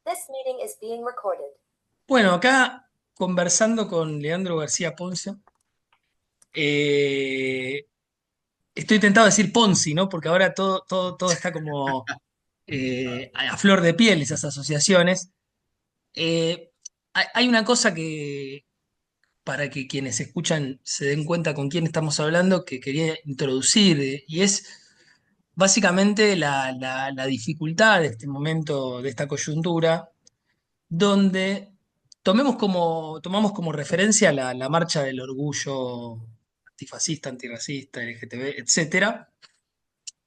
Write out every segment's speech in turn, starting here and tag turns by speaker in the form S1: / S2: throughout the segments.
S1: This meeting is being recorded.
S2: Bueno, acá conversando con Leandro García Ponce, eh, estoy tentado a decir Ponzi, ¿no? Porque ahora todo está como a flor de piel, esas asociaciones. Hay una cosa que, para que quienes escuchan se den cuenta con quién estamos hablando, que quería introducir, y es básicamente la dificultad de este momento, de esta coyuntura donde tomamos como referencia la marcha del orgullo antifascista, antirracista, LGTB, etcétera.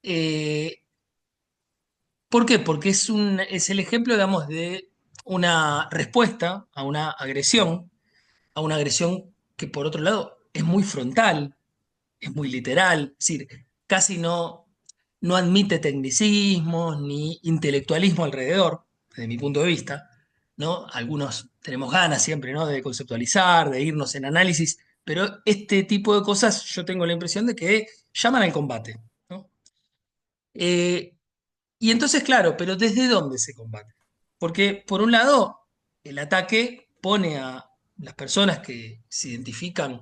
S2: Eh, ¿Por qué? Porque es el ejemplo, digamos, de una respuesta a una agresión que por otro lado es muy frontal, es muy literal, es decir, casi no admite tecnicismos ni intelectualismo alrededor, desde mi punto de vista, ¿no? Algunos tenemos ganas siempre, ¿no? De conceptualizar, de irnos en análisis, pero este tipo de cosas yo tengo la impresión de que llaman al combate, ¿no? Eh, y entonces, claro, pero ¿desde dónde se combate? Porque, por un lado, el ataque pone a las personas que se identifican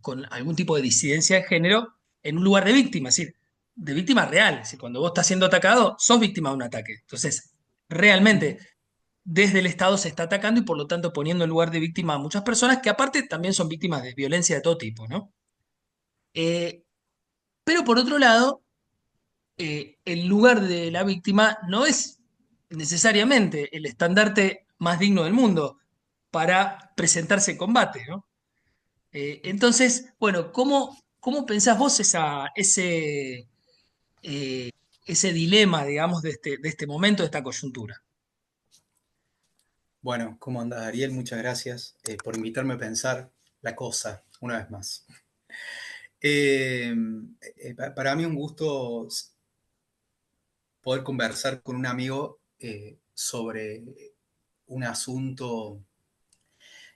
S2: con algún tipo de disidencia de género en un lugar de víctima, es decir, de víctima real. Es decir, cuando vos estás siendo atacado, sos víctima de un ataque. Entonces, realmente, desde el Estado se está atacando y por lo tanto poniendo en lugar de víctima a muchas personas que aparte también son víctimas de violencia de todo tipo, ¿no? Eh, pero por otro lado, el lugar de la víctima no es necesariamente el estandarte más digno del mundo para presentarse en combate, ¿no? Entonces, bueno, ¿cómo pensás vos eh, ese dilema, digamos, de este momento, de esta coyuntura?
S3: Bueno, ¿cómo andas, Ariel? Muchas gracias por invitarme a pensar la cosa una vez más. Eh, para mí un gusto poder conversar con un amigo sobre un asunto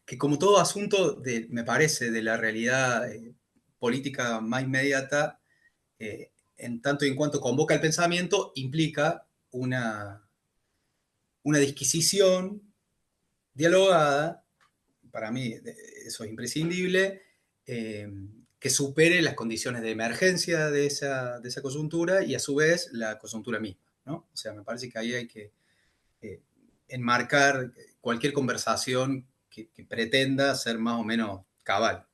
S3: que, como todo asunto, me parece, de la realidad política más inmediata, en tanto y en cuanto convoca el pensamiento, implica una disquisición dialogada. Para mí eso es imprescindible, eh, que supere las condiciones de emergencia de esa coyuntura y a su vez la coyuntura misma, ¿no? O sea, me parece que ahí hay que eh, enmarcar cualquier conversación que pretenda ser más o menos cabal.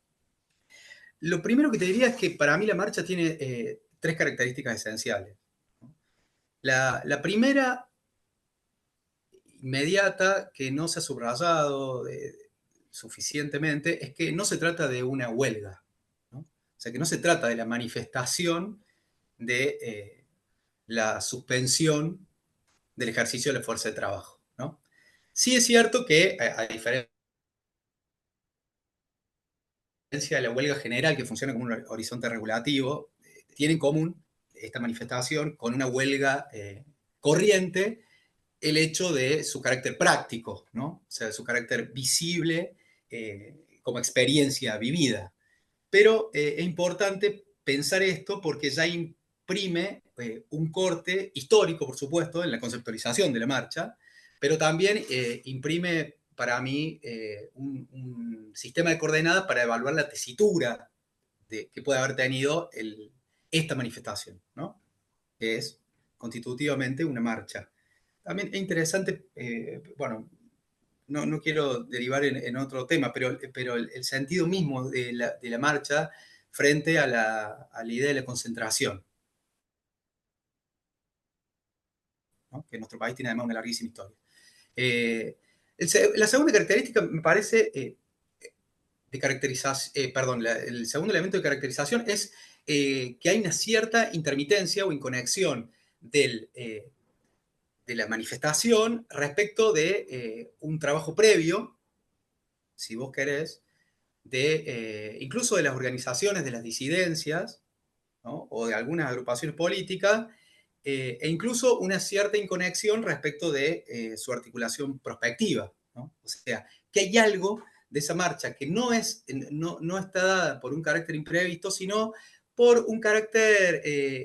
S3: Lo primero que te diría es que para mí la marcha tiene tres características esenciales. La primera, inmediata, que no se ha subrayado suficientemente, es que no se trata de una huelga, ¿no? O sea, que no se trata de la manifestación de la suspensión del ejercicio de la fuerza de trabajo, ¿no? Sí es cierto que, a diferencia de la huelga general, que funciona como un horizonte regulativo, tiene en común esta manifestación con una huelga corriente el hecho de su carácter práctico, ¿no? O sea, su carácter visible como experiencia vivida. Pero es importante pensar esto porque ya imprime un corte histórico, por supuesto, en la conceptualización de la marcha, pero también imprime para mí un sistema de coordenadas para evaluar la tesitura que puede haber tenido esta manifestación, ¿no? Que es constitutivamente una marcha. También es interesante, bueno, no quiero derivar en otro tema, pero el sentido mismo de la marcha frente a la idea de la concentración, ¿no? Que en nuestro país tiene además una larguísima historia. Eh, la segunda característica me parece de caracterización, perdón, el segundo elemento de caracterización es que hay una cierta intermitencia o inconexión de la manifestación respecto de un trabajo previo, si vos querés, incluso de las organizaciones de las disidencias, ¿no? O de algunas agrupaciones políticas, e incluso una cierta inconexión respecto de su articulación prospectiva, ¿no? O sea, que hay algo de esa marcha que no está dada por un carácter imprevisto, sino por un carácter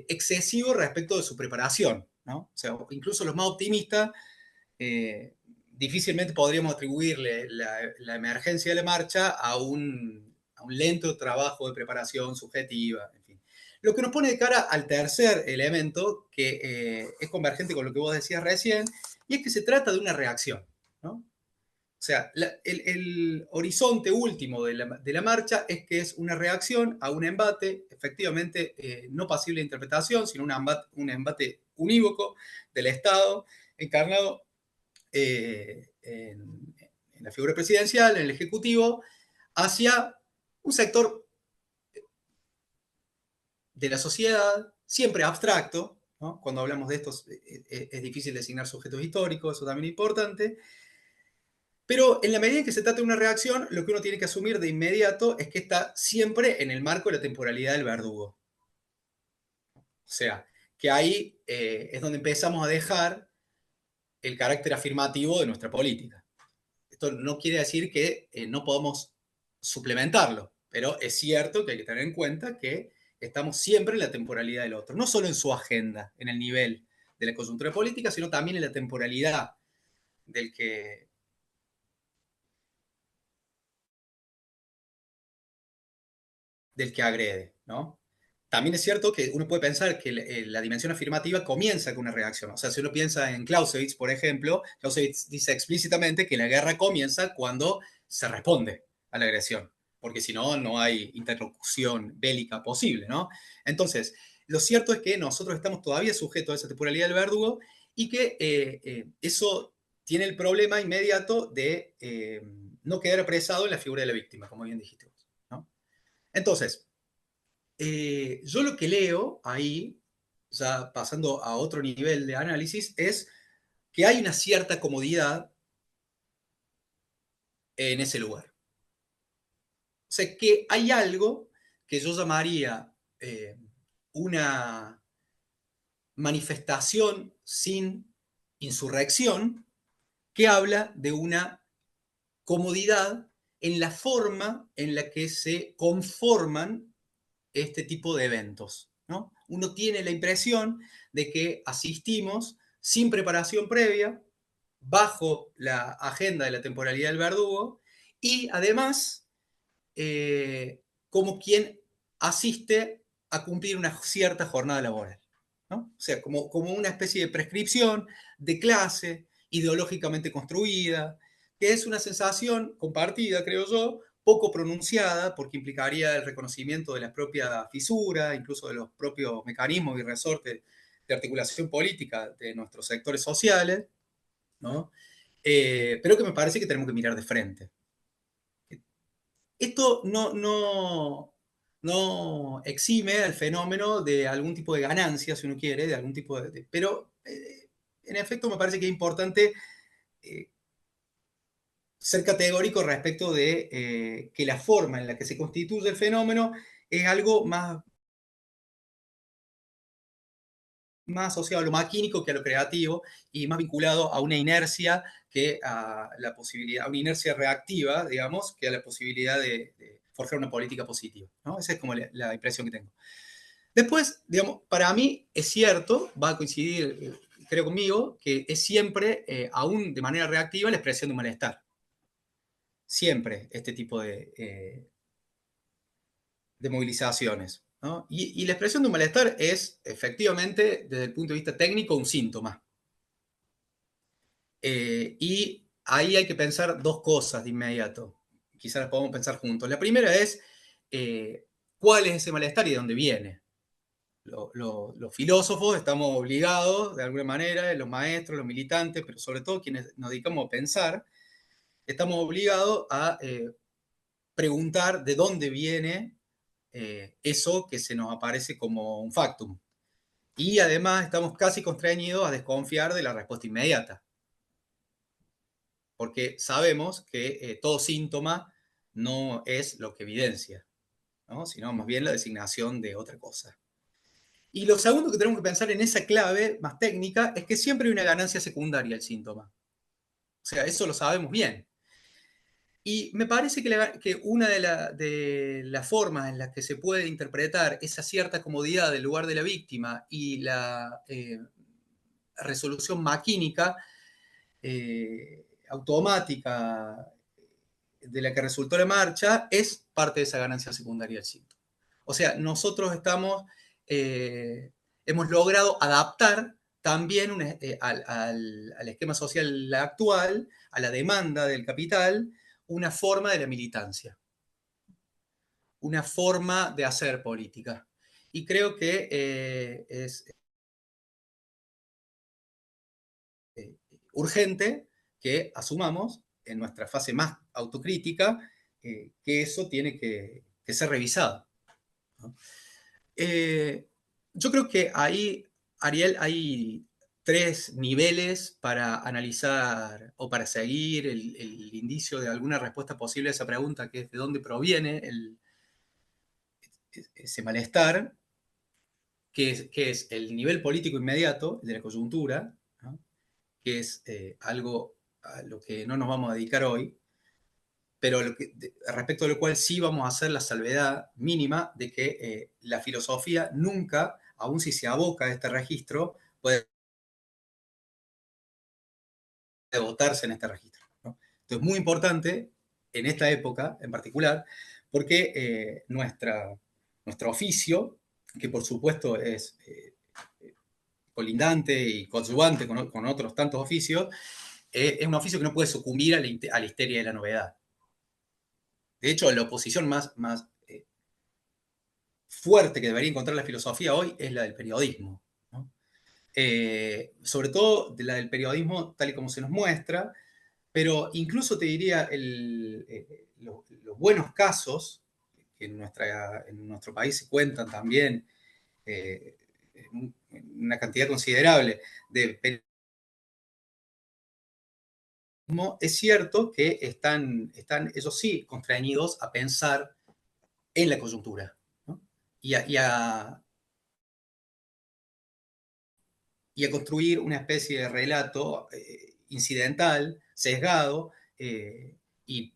S3: excesivo respecto de su preparación, ¿no? O sea, incluso los más optimistas difícilmente podríamos atribuirle la emergencia de la marcha a un lento trabajo de preparación subjetiva, en fin. Lo que nos pone de cara al tercer elemento, que es convergente con lo que vos decías recién, y es que se trata de una reacción, ¿no? O sea, el horizonte último de la marcha es que es una reacción a un embate, efectivamente no pasible de interpretación, sino un embate unívoco del Estado, encarnado en la figura presidencial, en el Ejecutivo, hacia un sector de la sociedad, siempre abstracto, ¿no? Cuando hablamos de esto es difícil designar sujetos históricos, eso también es importante, pero en la medida en que se trata de una reacción, lo que uno tiene que asumir de inmediato es que está siempre en el marco de la temporalidad del verdugo. O sea, que ahí es donde empezamos a dejar el carácter afirmativo de nuestra política. Esto no quiere decir que no podamos suplementarlo, pero es cierto que hay que tener en cuenta que estamos siempre en la temporalidad del otro, no solo en su agenda, en el nivel de la coyuntura política, sino también en la temporalidad del que agrede, ¿no? También es cierto que uno puede pensar que la dimensión afirmativa comienza con una reacción. O sea, si uno piensa en Clausewitz, por ejemplo, Clausewitz dice explícitamente que la guerra comienza cuando se responde a la agresión, porque si no, no hay interlocución bélica posible, ¿no? Entonces, lo cierto es que nosotros estamos todavía sujetos a esa temporalidad del verdugo y que eso tiene el problema inmediato de no quedar apresado en la figura de la víctima, como bien dijiste vos, ¿no? Entonces, yo lo que leo ahí, ya pasando a otro nivel de análisis, es que hay una cierta comodidad en ese lugar. O sea, que hay algo que yo llamaría una manifestación sin insurrección, que habla de una comodidad en la forma en la que se conforman este tipo de eventos, ¿no? Uno tiene la impresión de que asistimos sin preparación previa, bajo la agenda de la temporalidad del verdugo, y además como quien asiste a cumplir una cierta jornada laboral, ¿no? O sea, como una especie de prescripción de clase ideológicamente construida, que es una sensación compartida, creo yo, poco pronunciada, porque implicaría el reconocimiento de la propia fisura, incluso de los propios mecanismos y resortes de articulación política de nuestros sectores sociales, ¿no? Pero que me parece que tenemos que mirar de frente. Esto no exime al fenómeno de algún tipo de ganancia, si uno quiere, de algún tipo de... pero, en efecto, me parece que es importante ser categórico respecto de que la forma en la que se constituye el fenómeno es algo más asociado a lo maquínico que a lo creativo y más vinculado a una inercia que a la posibilidad, a una inercia reactiva, digamos, que a la posibilidad de forjar una política positiva, ¿no? Esa es como la impresión que tengo. Después, digamos, para mí es cierto, va a coincidir, creo conmigo, que es siempre, aún de manera reactiva, la expresión de un malestar. Siempre este tipo de movilizaciones, ¿no? Y la expresión de un malestar es, efectivamente, desde el punto de vista técnico, un síntoma. Y ahí hay que pensar dos cosas de inmediato. Quizás las podemos pensar juntos. La primera es cuál es ese malestar y de dónde viene. Los filósofos estamos obligados, de alguna manera, los maestros, los militantes, pero sobre todo quienes nos dedicamos a pensar, estamos obligados a preguntar de dónde viene eso que se nos aparece como un factum. Y además estamos casi constreñidos a desconfiar de la respuesta inmediata, porque sabemos que todo síntoma no es lo que evidencia, ¿no? Sino más bien la designación de otra cosa. Y lo segundo que tenemos que pensar en esa clave más técnica es que siempre hay una ganancia secundaria al síntoma. O sea, eso lo sabemos bien. Y me parece que una de las formas en las que se puede interpretar esa cierta comodidad del lugar de la víctima y la resolución maquínica automática de la que resultó la marcha es parte de esa ganancia secundaria del cinto. O sea, nosotros hemos logrado adaptar también al esquema social actual, a la demanda del capital, una forma de la militancia, una forma de hacer política. Y creo que es urgente que asumamos en nuestra fase más autocrítica que eso tiene que ser revisado, ¿no? Yo creo que ahí, Ariel, hay tres niveles para analizar o para seguir el indicio de alguna respuesta posible a esa pregunta, que es de dónde proviene ese malestar, que es el nivel político inmediato, el de la coyuntura, ¿no? Que es algo a lo que no nos vamos a dedicar hoy, pero respecto a lo cual sí vamos a hacer la salvedad mínima de que la filosofía nunca, aun si se aboca a este registro, puede votarse en este registro, ¿no? Entonces, muy importante en esta época en particular, porque nuestro oficio, que por supuesto es colindante y coadyuvante con otros tantos oficios, es un oficio que no puede sucumbir a la histeria de la novedad. De hecho, la oposición más fuerte que debería encontrar la filosofía hoy es la del periodismo, ¿no? Sobre todo de la del periodismo tal y como se nos muestra, pero incluso te diría los buenos casos que en nuestro país se cuentan también en una cantidad considerable de periodismo. Es cierto que están ellos sí constreñidos a pensar en la coyuntura, ¿no? Y a construir una especie de relato incidental, sesgado, y,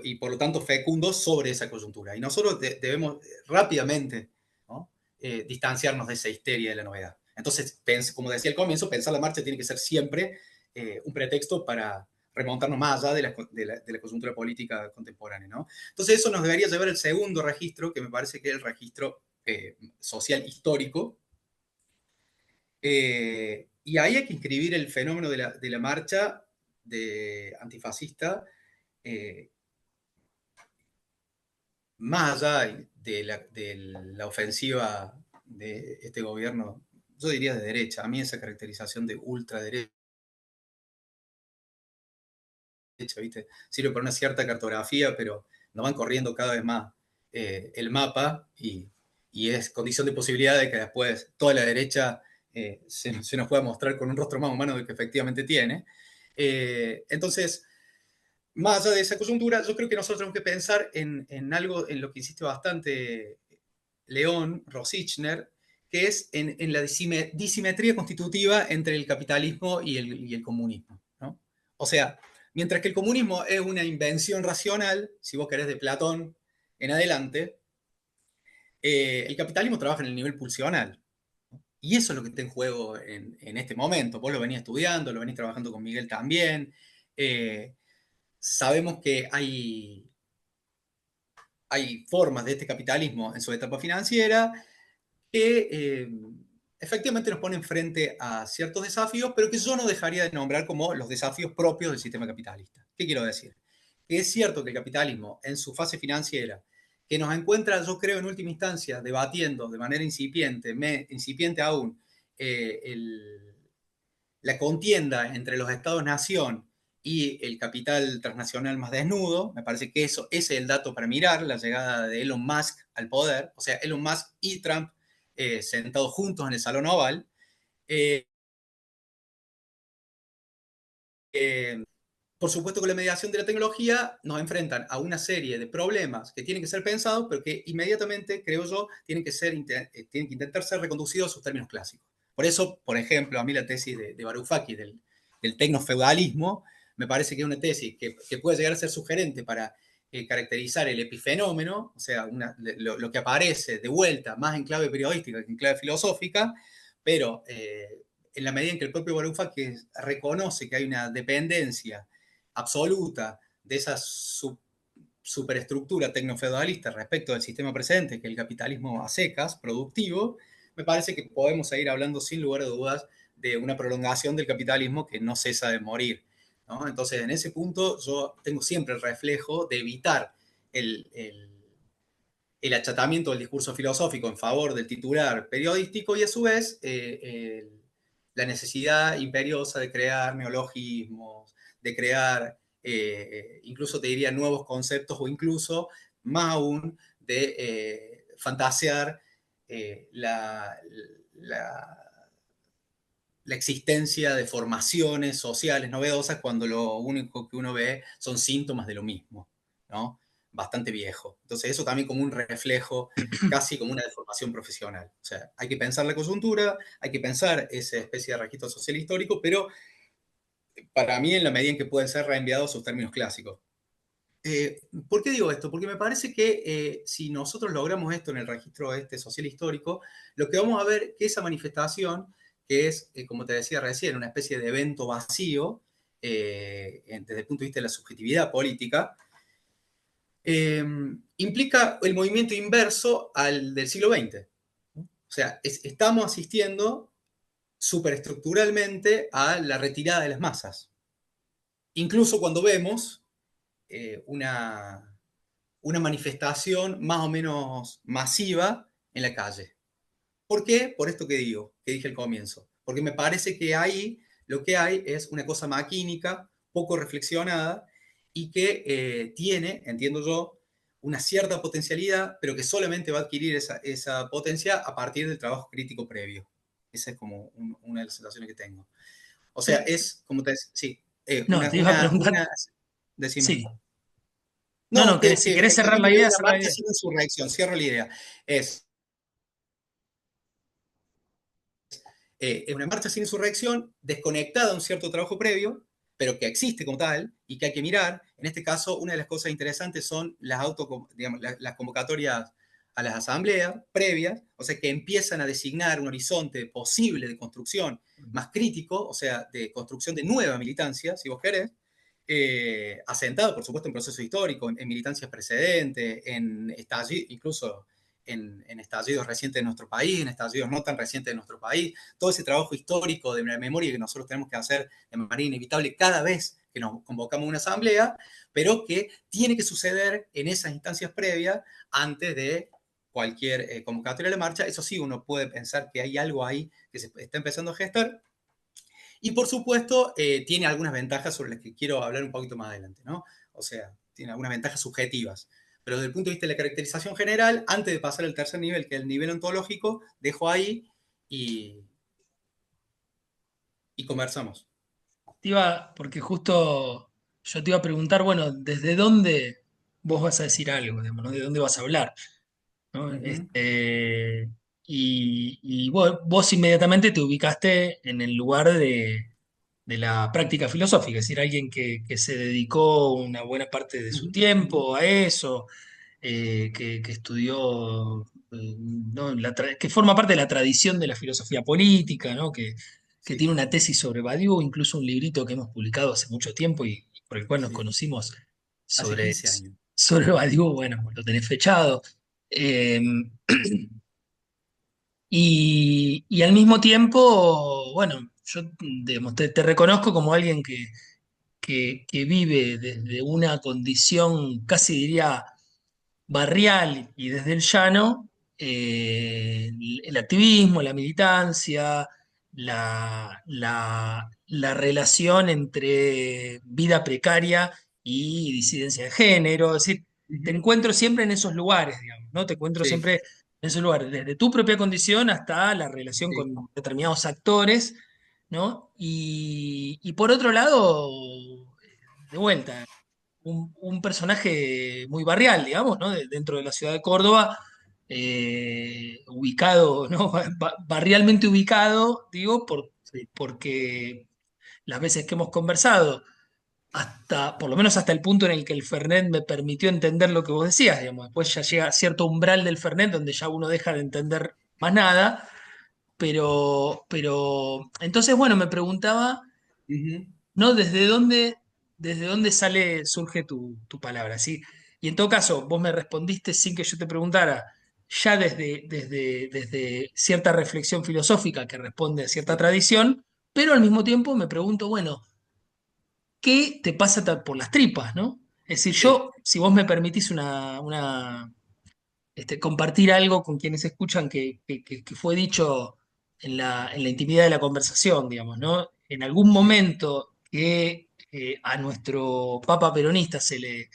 S3: y, por lo tanto fecundo sobre esa coyuntura. Y nosotros debemos rápidamente, ¿no? Distanciarnos de esa histeria de la novedad. Entonces, como decía al comienzo, pensar la marcha tiene que ser siempre un pretexto para remontarnos más allá de la coyuntura política contemporánea, ¿no? Entonces, eso nos debería llevar al segundo registro, que me parece que es el registro social histórico. Y ahí hay que inscribir el fenómeno de la marcha antifascista, eh, más allá de la ofensiva de este gobierno, yo diría de derecha. A mí esa caracterización de ultraderecha, ¿viste? Sirve para una cierta cartografía, pero nos van corriendo cada vez más el mapa y es condición de posibilidad de que después toda la derecha se nos pueda mostrar con un rostro más humano del que efectivamente tiene. Entonces, más allá de esa coyuntura, yo creo que nosotros tenemos que pensar en algo en lo que insiste bastante León Rosichner, que es en la disimetría constitutiva entre el capitalismo y el comunismo, ¿no? O sea, mientras que el comunismo es una invención racional, si vos querés de Platón en adelante, el capitalismo trabaja en el nivel pulsional. Y eso es lo que está en juego en este momento. Vos lo venís estudiando, lo venís trabajando con Miguel también. Sabemos que hay formas de este capitalismo en su etapa financiera que efectivamente nos ponen frente a ciertos desafíos, pero que yo no dejaría de nombrar como los desafíos propios del sistema capitalista. ¿Qué quiero decir? Que es cierto que el capitalismo en su fase financiera, que nos encuentra, yo creo, en última instancia, debatiendo de manera incipiente aún, la contienda entre los estados-nación y el capital transnacional más desnudo. Me parece que ese es el dato para mirar, la llegada de Elon Musk al poder, o sea, Elon Musk y Trump sentados juntos en el Salón Oval. Eh, eh, por supuesto, con la mediación de la tecnología nos enfrentan a una serie de problemas que tienen que ser pensados, pero que inmediatamente, creo yo, tienen que intentar ser reconducidos a sus términos clásicos. Por eso, por ejemplo, a mí la tesis de Varoufakis del tecnofeudalismo me parece que es una tesis que puede llegar a ser sugerente para caracterizar el epifenómeno, o sea, lo que aparece de vuelta más en clave periodística que en clave filosófica, pero en la medida en que el propio Varoufakis reconoce que hay una dependencia absoluta de esa superestructura tecnofeudalista respecto del sistema presente, que es el capitalismo a secas, productivo, me parece que podemos seguir hablando sin lugar a dudas de una prolongación del capitalismo que no cesa de morir, ¿no? Entonces, en ese punto, yo tengo siempre el reflejo de evitar el achatamiento del discurso filosófico en favor del titular periodístico y a su vez la necesidad imperiosa de crear neologismos, de crear incluso te diría nuevos conceptos o incluso más aún de fantasear la existencia de formaciones sociales novedosas cuando lo único que uno ve son síntomas de lo mismo, ¿no? Bastante viejo. Entonces eso también como un reflejo, casi como una deformación profesional. O sea, hay que pensar la coyuntura, hay que pensar esa especie de registro social histórico, pero para mí en la medida en que pueden ser reenviados sus términos clásicos. ¿Por qué digo esto? Porque me parece que si nosotros logramos esto en el registro social histórico, lo que vamos a ver es que esa manifestación, que es, como te decía recién, una especie de evento vacío, desde el punto de vista de la subjetividad política, implica el movimiento inverso al del siglo XX. O sea, estamos asistiendo superestructuralmente a la retirada de las masas. Incluso cuando vemos una manifestación más o menos masiva en la calle. ¿Por qué? Por esto que dije al comienzo. Porque me parece que ahí lo que hay es una cosa maquínica, poco reflexionada, y que tiene, entiendo yo, una cierta potencialidad, pero que solamente va a adquirir esa potencia a partir del trabajo crítico previo. Esa es como una de las sensaciones que tengo. O sea, es, como te decía, sí,
S2: No, te iba a preguntar.
S3: decime.
S2: Sí.
S3: No, que
S2: si querés cerrar la
S3: efectivamente
S2: idea,
S3: una
S2: cerrar la
S3: marcha
S2: idea.
S3: sin insurrección, cierro la idea. Es una marcha sin insurrección desconectada de un cierto trabajo previo, pero que existe como tal y que hay que mirar. En este caso, una de las cosas interesantes son las convocatorias a las asambleas previas, o sea, que empiezan a designar un horizonte posible de construcción más crítico, o sea, de construcción de nueva militancia, si vos querés, asentado, por supuesto, en procesos históricos, en militancias precedentes, en estallidos, incluso en estallidos recientes de nuestro país, en estallidos no tan recientes de nuestro país, todo ese trabajo histórico de la memoria que nosotros tenemos que hacer de manera inevitable cada vez que nos convocamos a una asamblea, pero que tiene que suceder en esas instancias previas antes de cualquier convocatoria de la marcha. Eso sí, uno puede pensar que hay algo ahí que se está empezando a gestar. Y por supuesto, tiene algunas ventajas sobre las que quiero hablar un poquito más adelante, ¿no? O sea, tiene algunas ventajas subjetivas. Pero desde el punto de vista de la caracterización general, antes de pasar al tercer nivel, que es el nivel ontológico, dejo ahí y conversamos.
S2: Porque justo yo te iba a preguntar, bueno, ¿desde dónde vos vas a decir algo, digamos, ¿no? ¿De dónde vas a hablar? ¿No? Y vos inmediatamente te ubicaste en el lugar de la práctica filosófica, es decir, alguien que se dedicó una buena parte de su tiempo a eso, que estudió, ¿no? Que forma parte de la tradición de la filosofía política, ¿no? Que
S3: Sí,
S2: tiene una tesis sobre Badiou, incluso un librito que hemos publicado hace mucho tiempo y por el cual nos
S3: sí.
S2: conocimos
S3: Hace
S2: sobre,
S3: 15 años.
S2: sobre Badiou, bueno, lo tenés fechado. Eh, y al mismo tiempo, bueno, yo digamos, te reconozco como alguien que vive desde una condición, casi diría, barrial y desde el llano, el activismo, la militancia, la relación entre vida precaria y disidencia de género. Es decir, te encuentro siempre en esos lugares, digamos, ¿no? Te encuentro
S3: Sí,
S2: siempre en esos lugares, desde tu propia condición hasta la relación
S3: sí.
S2: con determinados actores, ¿no? Y por otro lado, de vuelta un personaje muy barrial, digamos, ¿no? Dentro de la ciudad de Córdoba, ubicado, ¿no? Barrialmente ubicado, digo,
S3: Sí.
S2: porque las veces que hemos conversado, por lo menos hasta el punto en el que el Fernet me permitió entender lo que vos decías, digamos, después ya llega a cierto umbral del Fernet donde ya uno deja de entender más nada, entonces, bueno, me preguntaba,
S3: Ujú.
S2: ¿no? Desde dónde surge tu palabra, ¿sí? Y en todo caso, vos me respondiste sin que yo te preguntara, ya desde cierta reflexión filosófica que responde a cierta
S3: Sí,
S2: tradición, pero al mismo tiempo me pregunto, bueno, ¿qué te pasa por las tripas, ¿no? Es decir,
S3: sí,
S2: yo, si vos me permitís compartir algo con quienes escuchan que fue dicho en la intimidad de la conversación, digamos, ¿no? En algún
S3: sí.
S2: momento que a nuestro papa peronista se le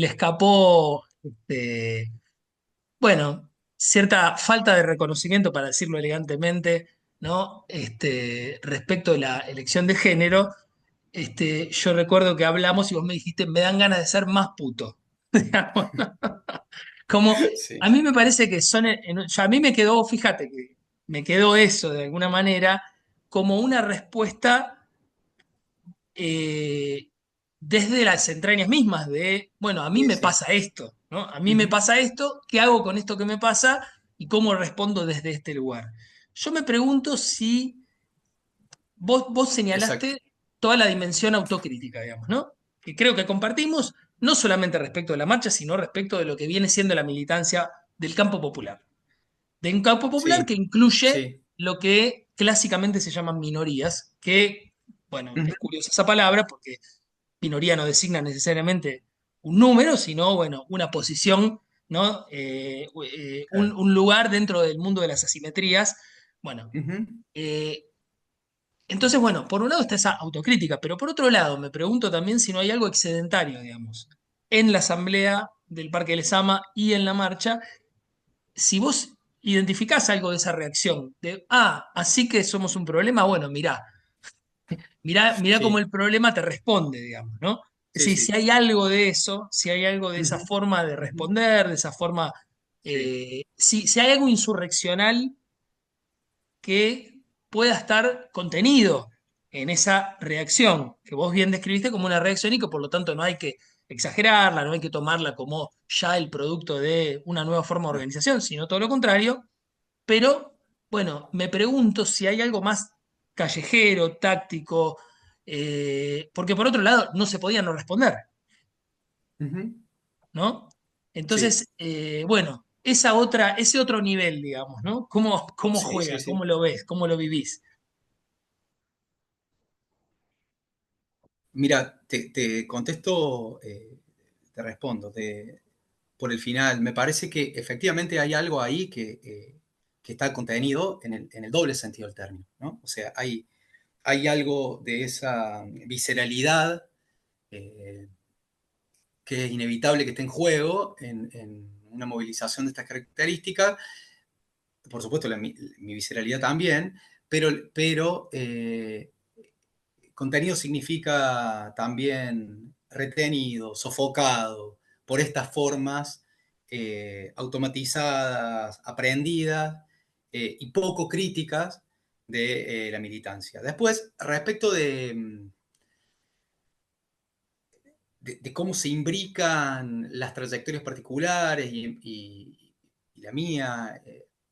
S2: escapó, bueno, cierta falta de reconocimiento, para decirlo elegantemente, ¿no? Respecto de la elección de género. Yo recuerdo que hablamos y vos me dijiste, me dan ganas de ser más puto. Digamos, ¿no? Como a
S3: Sí,
S2: mí me parece que a mí me quedó, fíjate que me quedó eso de alguna manera como una respuesta eh, desde las entrañas mismas de, bueno, a mí
S3: sí,
S2: me
S3: sí.
S2: pasa esto, ¿no? A mí me
S3: Ujú.
S2: pasa esto, ¿qué hago con esto que me pasa y cómo respondo desde este lugar? Yo me pregunto si vos
S3: Exacto.
S2: señalaste toda la dimensión autocrítica, digamos, ¿no? Que creo que compartimos, no solamente respecto de la marcha, sino respecto de lo que viene siendo la militancia del campo popular. De un campo popular que
S3: Sí,
S2: incluye
S3: sí.
S2: lo que clásicamente se llaman minorías, que, bueno,
S3: Ujú.
S2: es curiosa esa palabra porque minoría no designa necesariamente un número, sino, bueno, una posición, ¿no?
S3: Claro.
S2: Un lugar dentro del mundo de las asimetrías. Bueno,
S3: Ujú.
S2: eh, entonces, bueno, por un lado está esa autocrítica, pero por otro lado me pregunto también si no hay algo excedentario, digamos, en la asamblea del Parque Lezama y en la marcha, si vos identificás algo de esa reacción, de, así que somos un problema, bueno, mirá cómo
S3: Sí,
S2: el problema te responde, digamos, ¿no? Es
S3: sí,
S2: decir, si
S3: sí.
S2: hay algo de eso, si hay algo de esa
S3: Ujú.
S2: forma de
S3: Ujú.
S2: responder, de esa forma,
S3: Sí.
S2: si hay algo insurreccional que pueda estar contenido en esa reacción, que vos bien describiste como una reacción y que por lo tanto no hay que exagerarla, no hay que tomarla como ya el producto de una nueva forma de
S3: Claro.
S2: organización, sino todo lo contrario. Pero, bueno, me pregunto si hay algo más callejero, táctico, porque por otro lado no se podía no responder,
S3: Ujú.
S2: ¿no?
S3: Sí,
S2: Entonces, bueno, ese otro nivel, digamos, ¿no? ¿Cómo
S3: sí, sí,
S2: juega?
S3: sí.
S2: ¿Cómo lo ves? ¿Cómo lo vivís?
S3: Mira, te contesto, te respondo por el final. Me parece que efectivamente hay algo ahí que está contenido en el doble sentido del término, ¿no? O sea, hay algo de esa visceralidad eh, que es inevitable que esté en juego en una movilización de estas características. Por supuesto, mi visceralidad también, pero contenido significa también retenido, sofocado por estas formas automatizadas, aprendidas y poco críticas de la militancia. Después, respecto de cómo se imbrican las trayectorias particulares y la mía,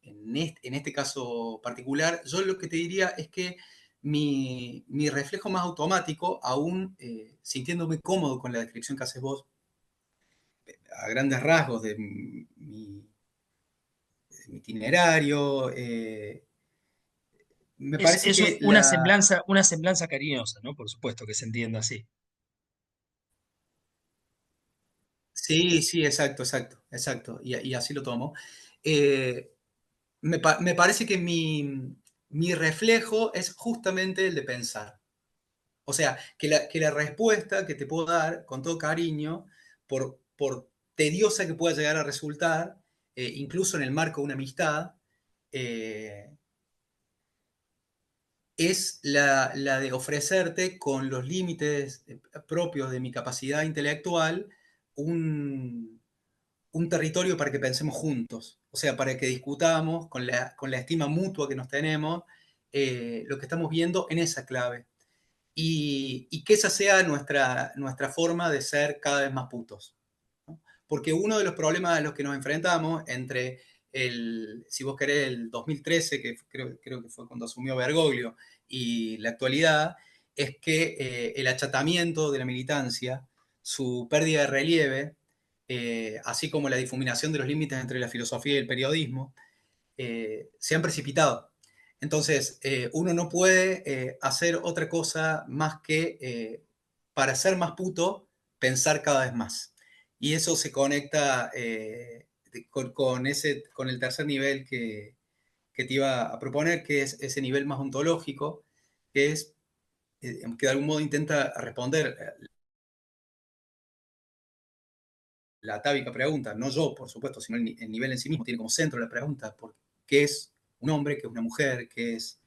S3: en este caso particular, yo lo que te diría es que mi reflejo más automático, aún sintiéndome cómodo con la descripción que haces vos, a grandes rasgos de mi itinerario, me parece
S2: Es
S3: que la...
S2: una semblanza cariñosa, ¿no? Por supuesto que se entienda así.
S3: Sí, sí, exacto, exacto, exacto, y así lo tomo. Eh, me parece que mi reflejo es justamente el de pensar. O sea, que la respuesta que te puedo dar con todo cariño, por tediosa que pueda llegar a resultar, incluso en el marco de una amistad, eh, es la de ofrecerte con los límites propios de mi capacidad intelectual un, un territorio para que pensemos juntos, o sea, para que discutamos con la estima mutua que nos tenemos, lo que estamos viendo en esa clave. Y que esa sea nuestra forma de ser cada vez más putos. ¿No? Porque uno de los problemas a los que nos enfrentamos entre si vos querés, el 2013, que creo que fue cuando asumió Bergoglio, y la actualidad, es que el achatamiento de la militancia, su pérdida de relieve, así como la difuminación de los límites entre la filosofía y el periodismo, se han precipitado. Entonces, uno no puede hacer otra cosa más que, para ser más puto, pensar cada vez más. Y eso se conecta con el tercer nivel que te iba a proponer, que es ese nivel más ontológico, que es que de algún modo intenta responder la atávica pregunta, no yo, por supuesto, sino el nivel en sí mismo, tiene como centro la pregunta, ¿qué es un hombre, qué es una mujer, qué es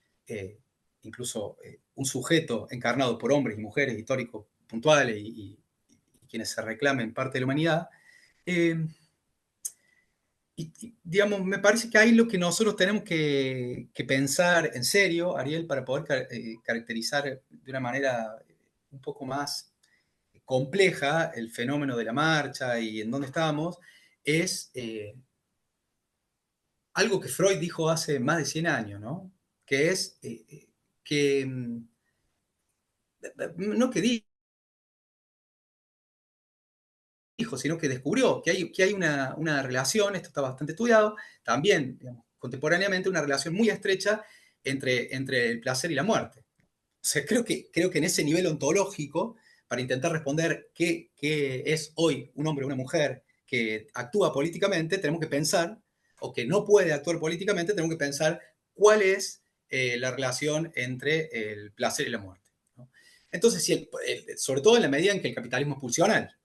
S3: incluso un sujeto encarnado por hombres y mujeres históricos puntuales y quienes se reclamen parte de la humanidad? Digamos, me parece que ahí lo que nosotros tenemos que pensar en serio, Ariel, para poder caracterizar de una manera un poco más compleja el fenómeno de la marcha y en dónde estamos, es algo que Freud dijo hace más de 100 años, ¿no? Que es que, no que dijo, sino que descubrió que hay una relación, esto está bastante estudiado, también, digamos, contemporáneamente, una relación muy estrecha entre el placer y la muerte. O sea, creo que en ese nivel ontológico, para intentar responder qué es hoy un hombre o una mujer que actúa políticamente, tenemos que pensar, o que no puede actuar políticamente, tenemos que pensar cuál es la relación entre el placer y la muerte, ¿no? Entonces, sobre todo en la medida en que el capitalismo es pulsional.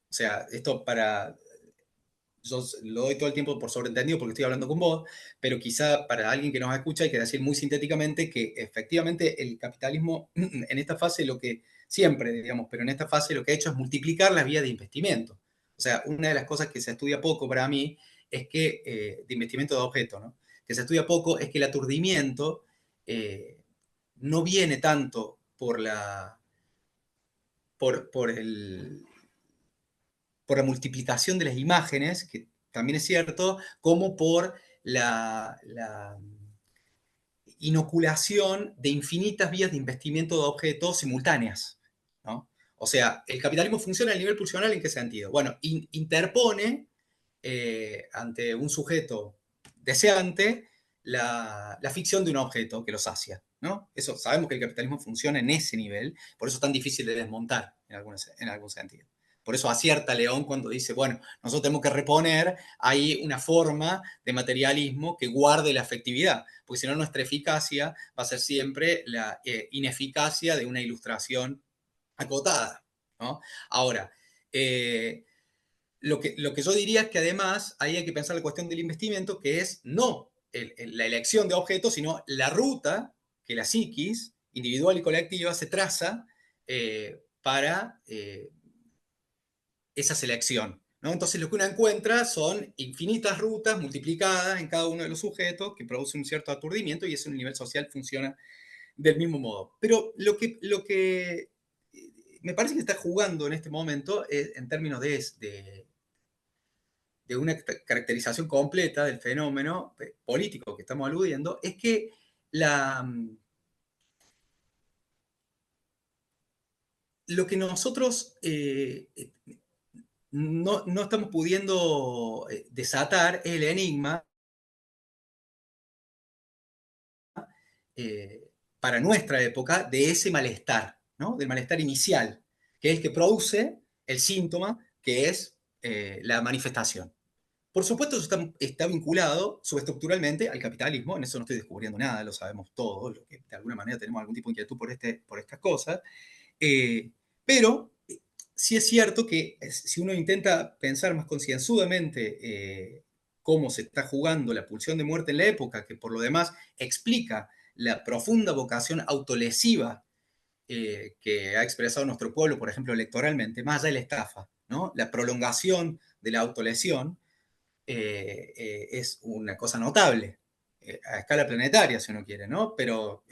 S3: O sea, esto yo lo doy todo el tiempo por sobreentendido porque estoy hablando con vos, pero quizá para alguien que nos escucha hay que decir muy sintéticamente que efectivamente el capitalismo en esta fase lo que siempre, digamos, pero en esta fase lo que ha hecho es multiplicar las vías de investimento. O sea, una de las cosas que se estudia poco para mí es que, de investimento de objetos, ¿no? Que se estudia poco es que el aturdimiento no viene tanto por la multiplicación de las imágenes, que también es cierto, como por la inoculación de infinitas vías de investimento de objetos simultáneas, ¿no? O sea, el capitalismo funciona a nivel pulsional, ¿en qué sentido? Bueno, interpone ante un sujeto deseante la ficción de un objeto que lo sacia, ¿no? Eso, sabemos que el capitalismo funciona en ese nivel, por eso es tan difícil de desmontar en algún sentido. Por eso acierta León cuando dice, bueno, nosotros tenemos que reponer ahí una forma de materialismo que guarde la afectividad, porque si no nuestra eficacia va a ser siempre la ineficacia de una ilustración acotada, ¿no? Ahora, lo que yo diría es que además ahí hay que pensar la cuestión del investimento, que es no la elección de objetos, sino la ruta que la psiquis individual y colectiva se traza para esa selección, ¿no? Entonces lo que uno encuentra son infinitas rutas multiplicadas en cada uno de los sujetos que producen un cierto aturdimiento y ese nivel social funciona del mismo modo. Pero lo que me parece que está jugando en este momento, en términos de una caracterización completa del fenómeno político que estamos aludiendo, es que lo que nosotros no estamos pudiendo desatar es el enigma para nuestra época de ese malestar, ¿no? Del malestar inicial, que es el que produce el síntoma, que es la manifestación. Por supuesto, eso está vinculado subestructuralmente al capitalismo, en eso no estoy descubriendo nada, lo sabemos todos, los que de alguna manera tenemos algún tipo de inquietud por estas cosas, pero sí es cierto que si uno intenta pensar más concienzudamente cómo se está jugando la pulsión de muerte en la época, que por lo demás explica la profunda vocación autolesiva que ha expresado nuestro pueblo, por ejemplo, electoralmente, más allá de la estafa, ¿no? La prolongación de la autolesión es una cosa notable, a escala planetaria, si uno quiere, ¿no? Pero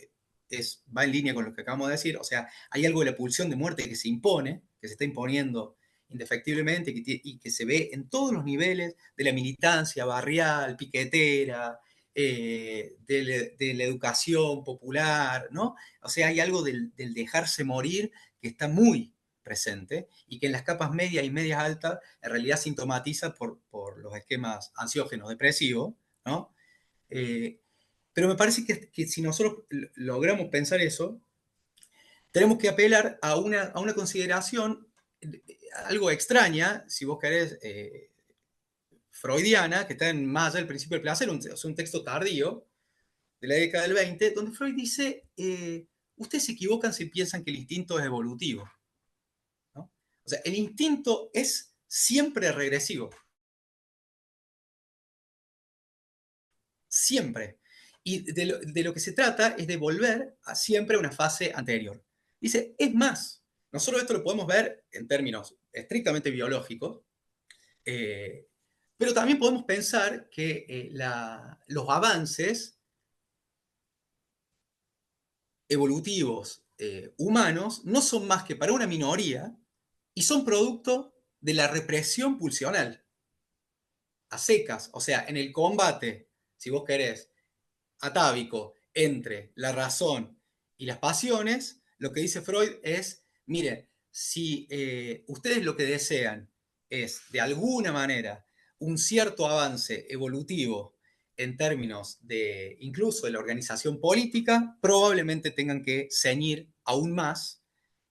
S3: va en línea con lo que acabamos de decir, o sea, hay algo de la pulsión de muerte que se impone, que se está imponiendo indefectiblemente y que se ve en todos los niveles de la militancia barrial, piquetera, de la educación popular, ¿no? O sea, hay algo del dejarse morir que está muy presente y que en las capas medias y medias altas en realidad sintomatiza por los esquemas ansiógenos depresivos, ¿no? Pero me parece que si nosotros logramos pensar eso, tenemos que apelar a una consideración algo extraña, si vos querés, freudiana, que está en Más allá del principio del placer, es un texto tardío de la década del 20, donde Freud dice, ustedes se equivocan si piensan que el instinto es evolutivo, ¿no? O sea, el instinto es siempre regresivo. Siempre. Y de lo que se trata es de volver a siempre a una fase anterior. Dice, es más, nosotros esto lo podemos ver en términos estrictamente biológicos, pero también podemos pensar que los avances evolutivos humanos no son más que para una minoría y son producto de la represión pulsional, a secas, o sea, en el combate, si vos querés, atávico entre la razón y las pasiones, lo que dice Freud es, mire, si ustedes lo que desean es, de alguna manera, un cierto avance evolutivo en términos de incluso de la organización política, probablemente tengan que ceñir aún más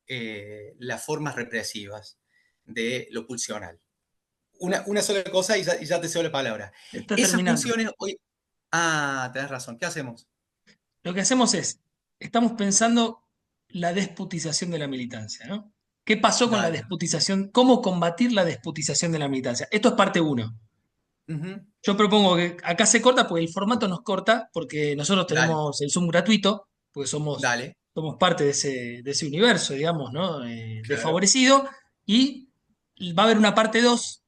S3: las formas represivas de lo pulsional. Una sola cosa y ya te cedo la palabra.
S2: Está
S3: Esas
S2: terminando.
S3: pulsiones hoy... Ah, tenés razón. ¿Qué hacemos?
S2: Lo que hacemos es, estamos pensando la desputización de la militancia, ¿no? ¿Qué pasó con la
S3: Dale.
S2: desputización? ¿Cómo combatir la desputización de la militancia? Esto es parte uno.
S3: Ujú.
S2: Yo propongo que acá se corta porque el formato nos corta, porque nosotros
S3: Dale,
S2: tenemos el Zoom gratuito, porque
S3: dale,
S2: somos parte de ese universo, digamos, ¿no?
S3: claro,
S2: Desfavorecido, y va a haber una parte 2,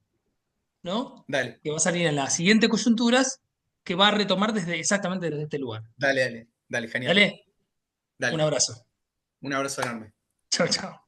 S2: ¿no?
S3: dale,
S2: Que va a salir en las siguientes coyunturas, que va a retomar exactamente desde este lugar.
S3: dale, dale, dale, genial.
S2: Dale, un
S3: Dale,
S2: abrazo.
S3: un abrazo enorme.
S2: Chao, chao.